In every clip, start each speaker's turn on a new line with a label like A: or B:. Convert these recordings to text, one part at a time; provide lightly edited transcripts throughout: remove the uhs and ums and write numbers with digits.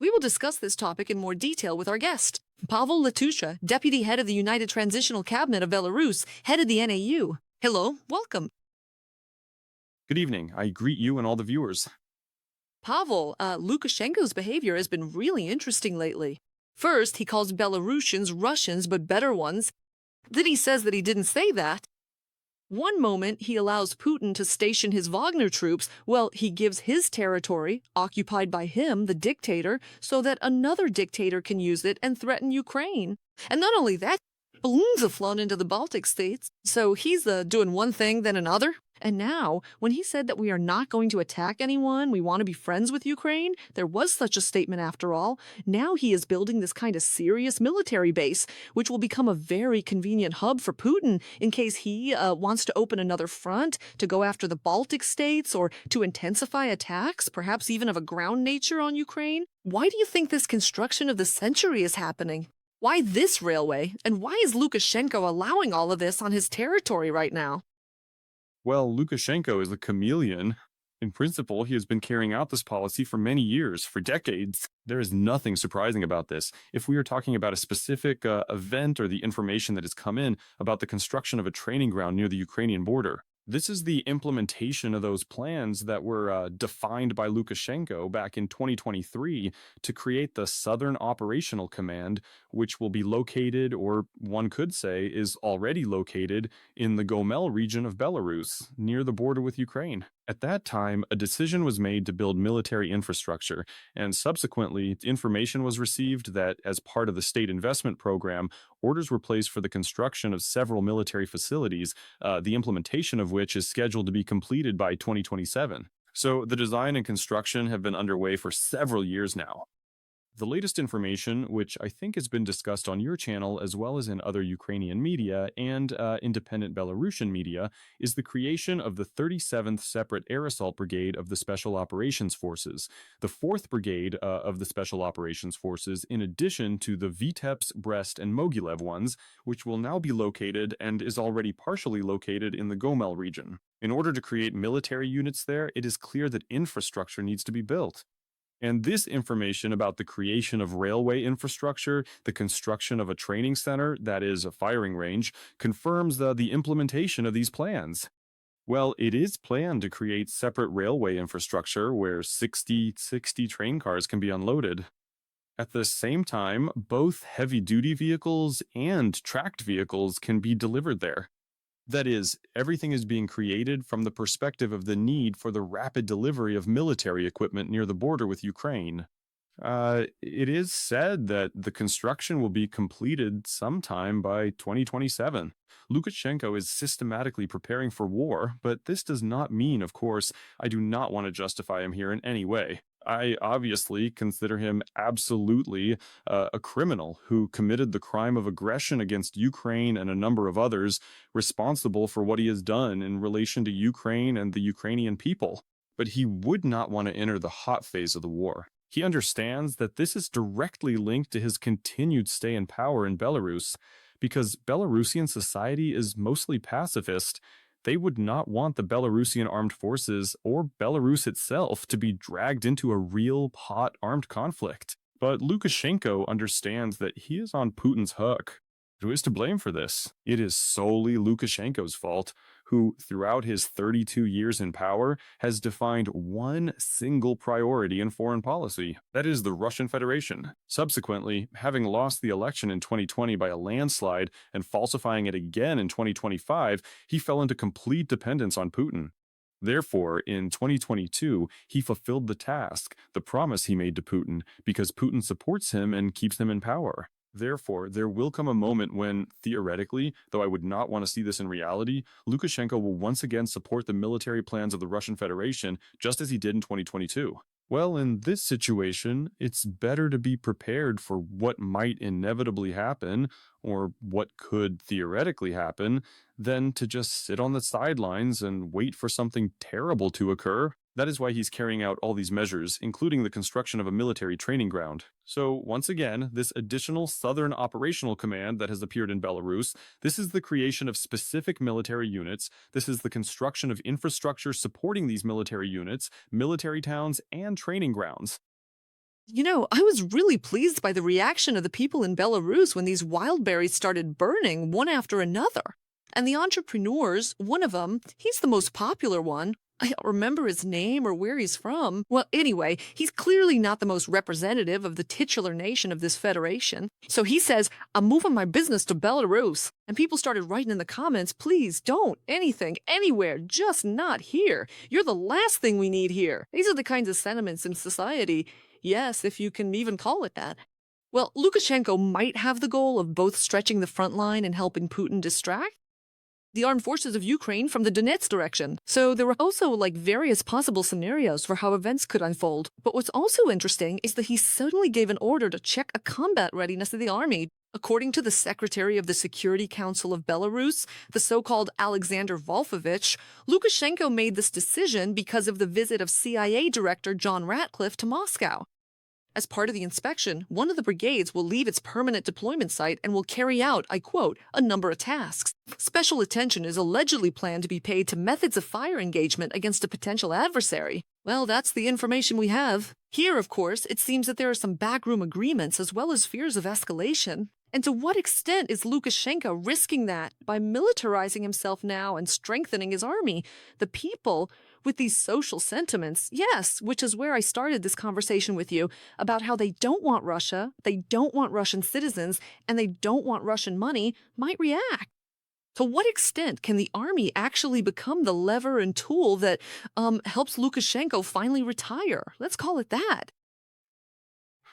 A: We will discuss this topic in more detail with our guest. Pavel Latushko, Deputy Head of the United Transitional Cabinet of Belarus, Head of the NAU. Hello, welcome.
B: Good evening. I greet you and all the viewers.
A: Pavel, Lukashenko's behavior has been really interesting lately. First, he calls Belarusians Russians, but better ones. Then he says that he didn't say that. One moment, he allows Putin to station his Wagner troops. Well, he gives his territory, occupied by him, the dictator, so that another dictator can use it and threaten Ukraine. And not only that, balloons have flown into the Baltic states. So he's doing one thing, then another. And now, when he said that we are not going to attack anyone, we want to be friends with Ukraine, there was such a statement after all. Now he is building this kind of serious military base, which will become a very convenient hub for Putin in case he wants to open another front to go after the Baltic states or to intensify attacks, perhaps even of a ground nature on Ukraine. Why do you think this construction of the century is happening? Why this railway? And why is Lukashenko allowing all of this on his territory right now?
B: Well, Lukashenko is a chameleon. In principle, he has been carrying out this policy for many years, for decades. There is nothing surprising about this. If we are talking about a specific event or the information that has come in about the construction of a training ground near the Ukrainian border, this is the implementation of those plans that were defined by Lukashenko back in 2023 to create the Southern Operational Command, which will be located, or one could say is already located, in the Gomel region of Belarus, near the border with Ukraine. At that time, a decision was made to build military infrastructure, and subsequently, information was received that, as part of the state investment program, orders were placed for the construction of several military facilities, the implementation of which is scheduled to be completed by 2027. So the design and construction have been underway for several years now. The latest information, which I think has been discussed on your channel as well as in other Ukrainian media and independent Belarusian media, is the creation of the 37th Separate Air Assault Brigade of the Special Operations Forces, the 4th Brigade of the Special Operations Forces, in addition to the Vitebsk, Brest, and Mogilev ones, which will now be located and is already partially located in the Gomel region. In order to create military units there, it is clear that infrastructure needs to be built. And this information about the creation of railway infrastructure, the construction of a training center, that is, a firing range, confirms the implementation of these plans. Well, it is planned to create separate railway infrastructure where 60 train cars can be unloaded. At the same time, both heavy-duty vehicles and tracked vehicles can be delivered there. That is, everything is being created from the perspective of the need for the rapid delivery of military equipment near the border with Ukraine. It is said that the construction will be completed sometime by 2027. Lukashenko is systematically preparing for war, but this does not mean, of course, I do not want to justify him here in any way. I obviously consider him absolutely a criminal who committed the crime of aggression against Ukraine and a number of others responsible for what he has done in relation to Ukraine and the Ukrainian people. But he would not want to enter the hot phase of the war. He understands that this is directly linked to his continued stay in power in Belarus, because Belarusian society is mostly pacifist. They would not want the Belarusian armed forces or Belarus itself to be dragged into a real hot armed conflict. But Lukashenko understands that he is on Putin's hook. Who is to blame for this? It is solely Lukashenko's fault, who, throughout his 32 years in power, has defined one single priority in foreign policy. That is the Russian Federation. Subsequently, having lost the election in 2020 by a landslide and falsifying it again in 2025, he fell into complete dependence on Putin. Therefore, in 2022, he fulfilled the task, the promise he made to Putin, because Putin supports him and keeps him in power. Therefore, there will come a moment when, theoretically, though I would not want to see this in reality, Lukashenko will once again support the military plans of the Russian Federation, just as he did in 2022. Well, in this situation, it's better to be prepared for what might inevitably happen, or what could theoretically happen, than to just sit on the sidelines and wait for something terrible to occur. That is why he's carrying out all these measures, including the construction of a military training ground. So, once again, this additional Southern Operational Command that has appeared in Belarus, this is the creation of specific military units, this is the construction of infrastructure supporting these military units, military towns, and training grounds.
A: I was really pleased by the reaction of the people in Belarus when these wildberries started burning one after another. And the entrepreneurs, one of them, he's the most popular one. I don't remember his name or where he's from. Well, anyway, he's clearly not the most representative of the titular nation of this federation. So he says, I'm moving my business to Belarus. And people started writing in the comments, please don't, anything, anywhere, just not here. You're the last thing we need here. These are the kinds of sentiments in society. Yes, if you can even call it that. Well, Lukashenko might have the goal of both stretching the front line and helping Putin distract the armed forces of Ukraine from the Donetsk direction. So there were also various possible scenarios for how events could unfold. But what's also interesting is that he suddenly gave an order to check a combat readiness of the army. According to the Secretary of the Security Council of Belarus, the so-called Alexander Wolfowitz, Lukashenko made this decision because of the visit of CIA Director John Ratcliffe to Moscow. As part of the inspection, one of the brigades will leave its permanent deployment site and will carry out, I quote, a number of tasks. Special attention is allegedly planned to be paid to methods of fire engagement against a potential adversary. Well, that's the information we have. Here, of course, it seems that there are some backroom agreements as well as fears of escalation. And to what extent is Lukashenko risking that by militarizing himself now and strengthening his army? The people with these social sentiments, yes, which is where I started this conversation with you about how they don't want Russia, they don't want Russian citizens, and they don't want Russian money, might react. To what extent can the army actually become the lever and tool that helps Lukashenko finally retire? Let's call it that.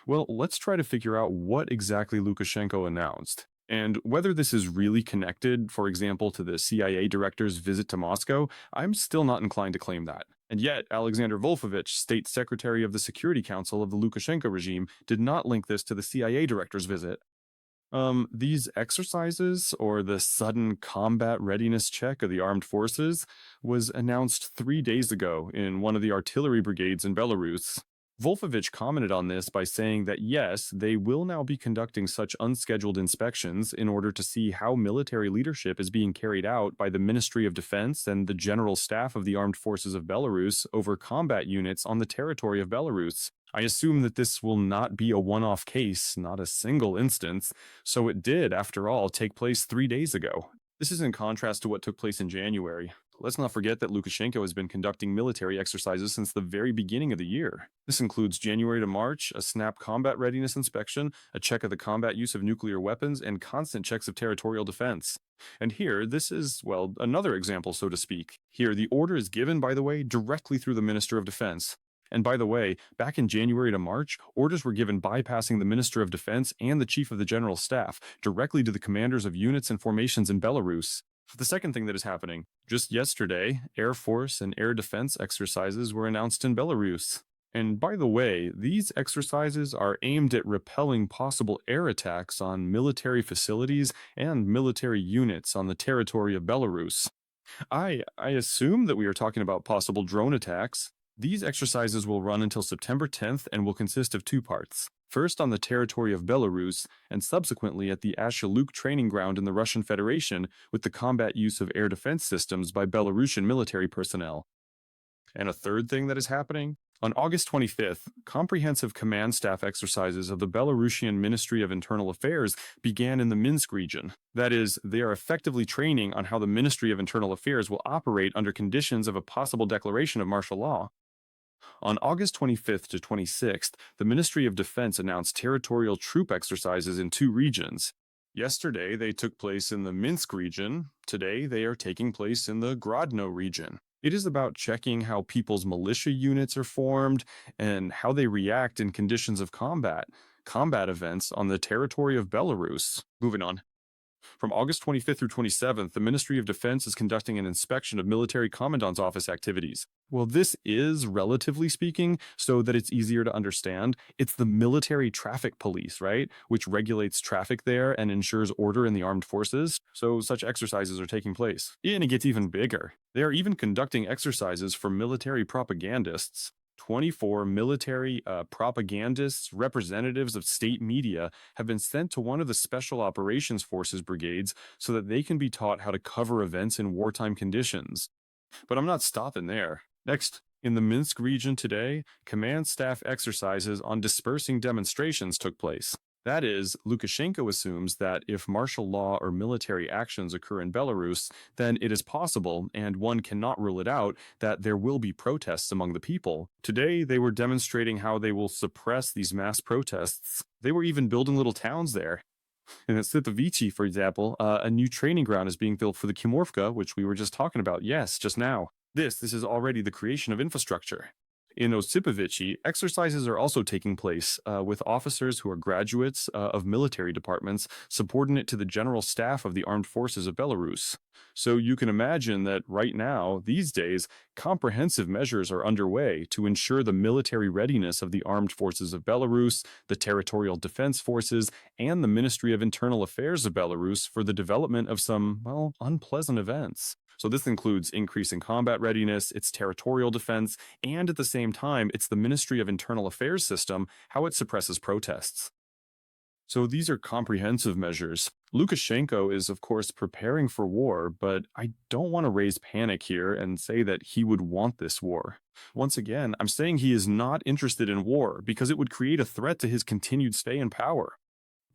B: Well, let's try to figure out what exactly Lukashenko announced, and whether this is really connected, for example, to the CIA director's visit to Moscow. I'm still not inclined to claim that. And yet, Alexander Wolfowitz, state secretary of the Security Council of the Lukashenko regime, did not link this to the CIA director's visit. These exercises, or the sudden combat readiness check of the armed forces, was announced 3 days ago in one of the artillery brigades in Belarus. Wolfowitz commented on this by saying that yes, they will now be conducting such unscheduled inspections in order to see how military leadership is being carried out by the Ministry of Defense and the General Staff of the Armed Forces of Belarus over combat units on the territory of Belarus. I assume that this will not be a one-off case, not a single instance, so it did, after all, take place 3 days ago. This is in contrast to what took place in January. Let's not forget that Lukashenko has been conducting military exercises since the very beginning of the year. This includes January to March, a snap combat readiness inspection, a check of the combat use of nuclear weapons, and constant checks of territorial defense. And here, this is, well, another example, so to speak. Here, the order is given, by the way, directly through the Minister of Defense. And by the way, back in January to March, orders were given bypassing the Minister of Defense and the Chief of the General Staff, directly to the commanders of units and formations in Belarus. The second thing that is happening, just yesterday, Air Force and Air Defense exercises were announced in Belarus. And by the way, these exercises are aimed at repelling possible air attacks on military facilities and military units on the territory of Belarus. I assume that we are talking about possible drone attacks. These exercises will run until September 10th and will consist of 2 parts. First on the territory of Belarus, and subsequently at the Ashaluk training ground in the Russian Federation with the combat use of air defense systems by Belarusian military personnel. And a third thing that is happening? On August 25th, comprehensive command staff exercises of the Belarusian Ministry of Internal Affairs began in the Minsk region. That is, they are effectively training on how the Ministry of Internal Affairs will operate under conditions of a possible declaration of martial law. On August 25th to 26th, the Ministry of Defense announced territorial troop exercises in 2 regions. Yesterday, they took place in the Minsk region. Today, they are taking place in the Grodno region. It is about checking how people's militia units are formed and how they react in conditions of combat events on the territory of Belarus. Moving on. From August 25th through 27th, the Ministry of Defense is conducting an inspection of military commandant's office activities. Well, this is, relatively speaking, so that it's easier to understand, it's the military traffic police, right? Which regulates traffic there and ensures order in the armed forces. So such exercises are taking place. And it gets even bigger. They are even conducting exercises for military propagandists. 24 military propagandists, representatives of state media, have been sent to one of the Special Operations Forces brigades so that they can be taught how to cover events in wartime conditions. But I'm not stopping there. Next, In the Minsk region today, command staff exercises on dispersing demonstrations took place. That is, Lukashenko assumes that if martial law or military actions occur in Belarus, then it is possible, and one cannot rule it out, that there will be protests among the people. Today, they were demonstrating how they will suppress these mass protests. They were even building little towns there. In Sitovici, for example, a new training ground is being built for the Kimorvka, which we were just talking about, yes, just now. This is already the creation of infrastructure. In Osipovici, exercises are also taking place with officers who are graduates of military departments subordinate to the general staff of the armed forces of Belarus. So you can imagine that right now, these days, comprehensive measures are underway to ensure the military readiness of the armed forces of Belarus, the territorial defense forces, and the Ministry of Internal Affairs of Belarus for the development of some, well, unpleasant events. So this includes increasing combat readiness, its territorial defense, and at the same time, it's the Ministry of Internal Affairs system, how it suppresses protests. So these are comprehensive measures. Lukashenko is, of course, preparing for war, but I don't want to raise panic here and say that he would want this war. Once again, I'm saying he is not interested in war because it would create a threat to his continued stay in power.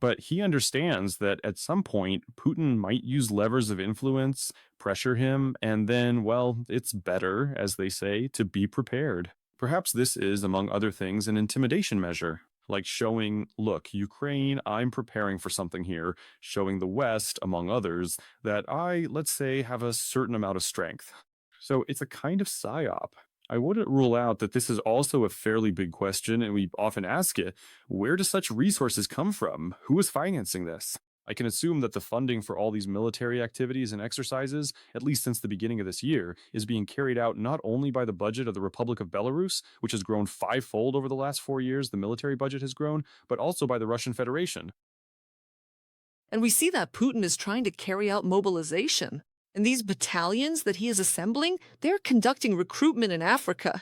B: But he understands that at some point, Putin might use levers of influence, pressure him, and then, well, it's better, as they say, to be prepared. Perhaps this is, among other things, an intimidation measure, like showing, look, Ukraine, I'm preparing for something here, showing the West, among others, that I, let's say, have a certain amount of strength. So it's a kind of psyop. I wouldn't rule out that this is also a fairly big question, and we often ask it, where do such resources come from? Who is financing this? I can assume that the funding for all these military activities and exercises, at least since the beginning of this year, is being carried out not only by the budget of the Republic of Belarus, which has grown fivefold over the last 4 years, the military budget has grown, but also by the Russian Federation.
A: And we see that Putin is trying to carry out mobilization. And these battalions that he is assembling, they're conducting recruitment in Africa.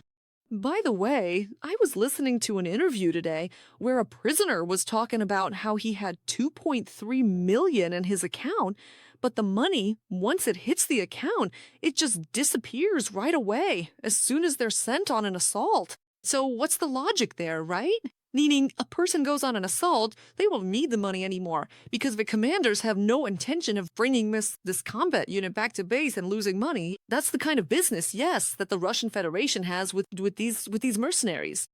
A: By the way, I was listening to an interview today where a prisoner was talking about how he had 2.3 million in his account, but the money, once it hits the account, it just disappears right away as soon as they're sent on an assault. So what's the logic there, right? Meaning a person goes on an assault, they won't need the money anymore because the commanders have no intention of bringing this combat unit back to base and losing money. That's the kind of business, yes, that the Russian Federation has with these mercenaries.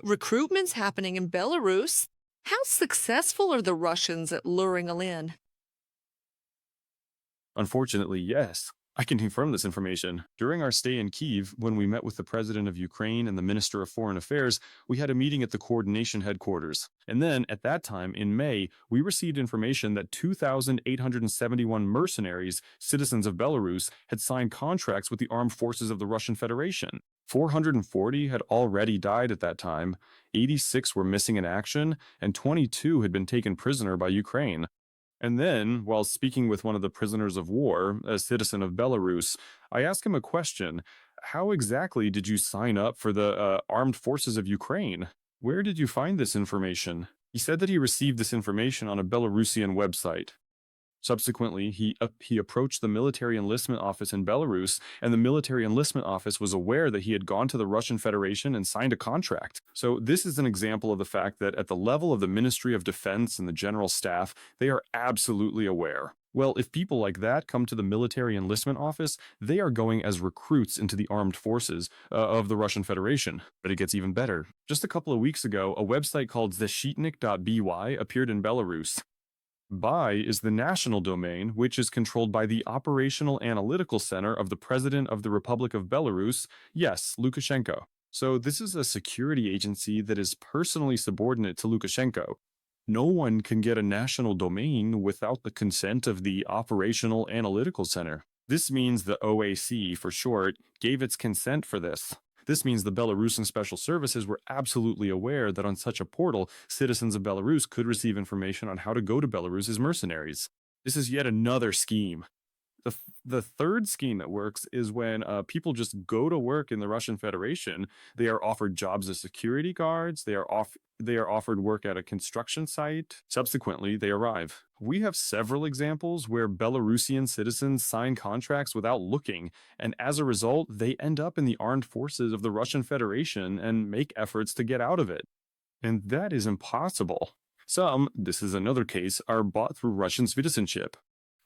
A: Recruitment's happening in Belarus. How successful are the Russians at luring in?
B: Unfortunately, yes. I can confirm this information. During our stay in Kyiv, when we met with the President of Ukraine and the Minister of Foreign Affairs, we had a meeting at the coordination headquarters. And then, at that time, in May, we received information that 2,871 mercenaries, citizens of Belarus, had signed contracts with the armed forces of the Russian Federation. 440 had already died at that time, 86 were missing in action, and 22 had been taken prisoner by Ukraine. And then, while speaking with one of the prisoners of war, a citizen of Belarus, I asked him a question. How exactly did you sign up for the armed forces of Ukraine? Where did you find this information? He said that he received this information on a Belarusian website. Subsequently, he approached the military enlistment office in Belarus, and the military enlistment office was aware that he had gone to the Russian Federation and signed a contract. So this is an example of the fact that at the level of the Ministry of Defense and the general staff, they are absolutely aware. Well, if people like that come to the military enlistment office, they are going as recruits into the armed forces of the Russian Federation. But it gets even better. Just a couple of weeks ago, a website called zeshitnik.by appeared in Belarus. By is the national domain, which is controlled by the Operational Analytical Center of the President of the Republic of Belarus, yes, Lukashenko. So this is a security agency that is personally subordinate to Lukashenko. No one can get a national domain without the consent of the Operational Analytical Center. This means the OAC, for short, gave its consent for this. This means the Belarusian special services were absolutely aware that on such a portal, citizens of Belarus could receive information on how to go to Belarus as mercenaries. This is yet another scheme. The third scheme that works is when people just go to work in the Russian Federation. They are offered jobs as security guards. They are offered work at a construction site. Subsequently, they arrive. We have several examples where Belarusian citizens sign contracts without looking, and as a result, they end up in the armed forces of the Russian Federation and make efforts to get out of it. And that is impossible. Some, this is another case, are bought through Russian citizenship.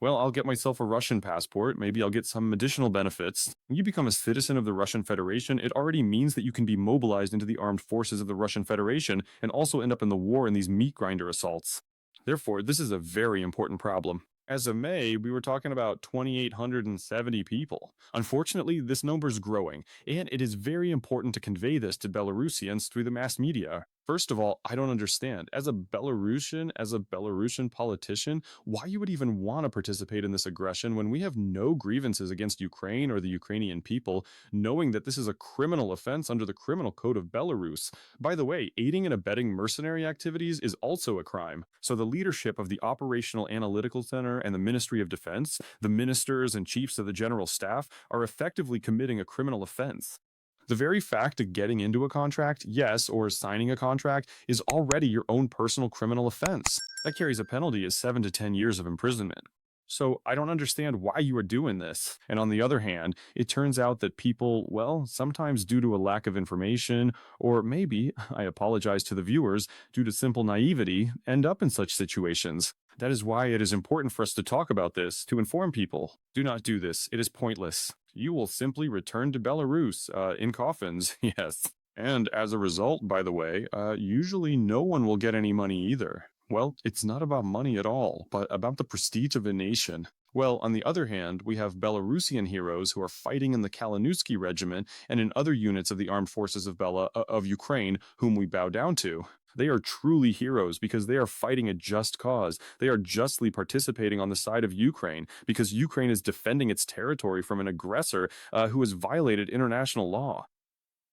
B: Well, I'll get myself a Russian passport, maybe I'll get some additional benefits. When you become a citizen of the Russian Federation, it already means that you can be mobilized into the armed forces of the Russian Federation and also end up in the war in these meat grinder assaults. Therefore, this is a very important problem. As of May, we were talking about 2,870 people. Unfortunately, this number is growing, and it is very important to convey this to Belarusians through the mass media. First of all, I don't understand. As a Belarusian politician, why you would even want to participate in this aggression when we have no grievances against Ukraine or the Ukrainian people, knowing that this is a criminal offense under the criminal code of Belarus. By the way, aiding and abetting mercenary activities is also a crime. So the leadership of the Operational Analytical Center and the Ministry of Defense, the ministers and chiefs of the general staff, are effectively committing a criminal offense. The very fact of getting into a contract, yes, or signing a contract, is already your own personal criminal offense. That carries a penalty of 7 to 10 years of imprisonment. So I don't understand why you are doing this. And on the other hand, it turns out that people, well, sometimes due to a lack of information, or maybe, I apologize to the viewers, due to simple naivety, end up in such situations. That is why it is important for us to talk about this, to inform people. Do not do this. It is pointless. You will simply return to Belarus, in coffins, yes. And as a result, by the way, usually no one will get any money either. Well, it's not about money at all, but about the prestige of a nation. Well, on the other hand, we have Belarusian heroes who are fighting in the Kalinowski Regiment and in other units of the armed forces of Ukraine, whom we bow down to. They are truly heroes because they are fighting a just cause. They are justly participating on the side of Ukraine because Ukraine is defending its territory from an aggressor who has violated international law.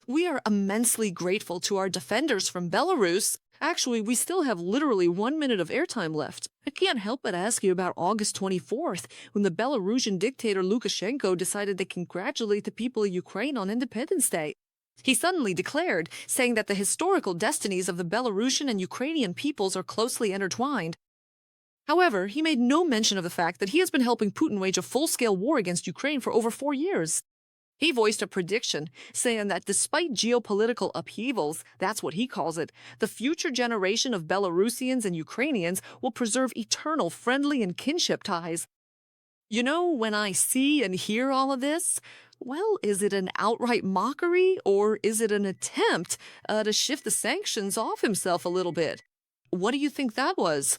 A: We are immensely grateful to our defenders from Belarus. Actually, we still have literally 1 minute of airtime left. I can't help but ask you about August 24th, when the Belarusian dictator Lukashenko decided to congratulate the people of Ukraine on Independence Day. He suddenly declared, saying that the historical destinies of the Belarusian and Ukrainian peoples are closely intertwined. However, he made no mention of the fact that he has been helping Putin wage a full-scale war against Ukraine for over 4 years. He voiced a prediction, saying that despite geopolitical upheavals, that's what he calls it, the future generation of Belarusians and Ukrainians will preserve eternal friendly and kinship ties. You know, when I see and hear all of this, well, is it an outright mockery, or is it an attempt to shift the sanctions off himself a little bit? What do you think that was?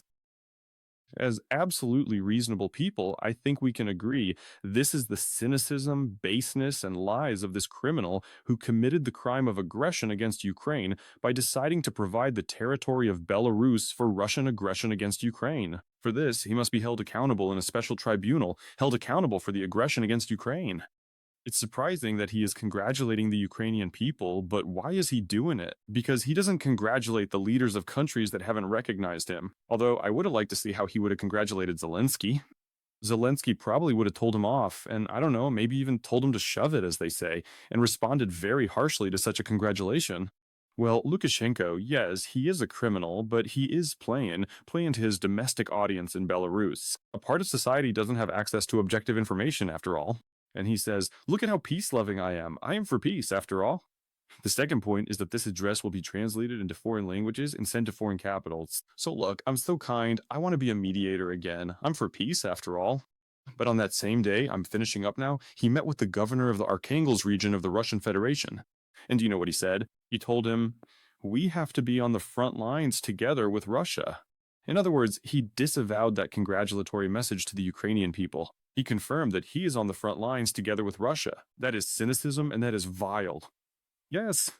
B: As absolutely reasonable people, I think we can agree this is the cynicism, baseness, and lies of this criminal who committed the crime of aggression against Ukraine by deciding to provide the territory of Belarus for Russian aggression against Ukraine. For this, he must be held accountable in a special tribunal, held accountable for the aggression against Ukraine. It's surprising that he is congratulating the Ukrainian people, but why is he doing it? Because he doesn't congratulate the leaders of countries that haven't recognized him. Although I would have liked to see how he would have congratulated Zelensky. Zelensky probably would have told him off, and I don't know, maybe even told him to shove it, as they say, and responded very harshly to such a congratulation. Well, Lukashenko, yes, he is a criminal, but he is playing to his domestic audience in Belarus. A part of society doesn't have access to objective information, after all. And he says, look at how peace-loving I am. I am for peace, after all. The second point is that this address will be translated into foreign languages and sent to foreign capitals. So look, I'm so kind. I want to be a mediator again. I'm for peace, after all. But on that same day, I'm finishing up now, he met with the governor of the Arkhangelsk region of the Russian Federation. And do you know what he said? He told him, we have to be on the front lines together with Russia. In other words, he disavowed that congratulatory message to the Ukrainian people. He confirmed that he is on the front lines together with Russia. That is cynicism and that is vile. Yes,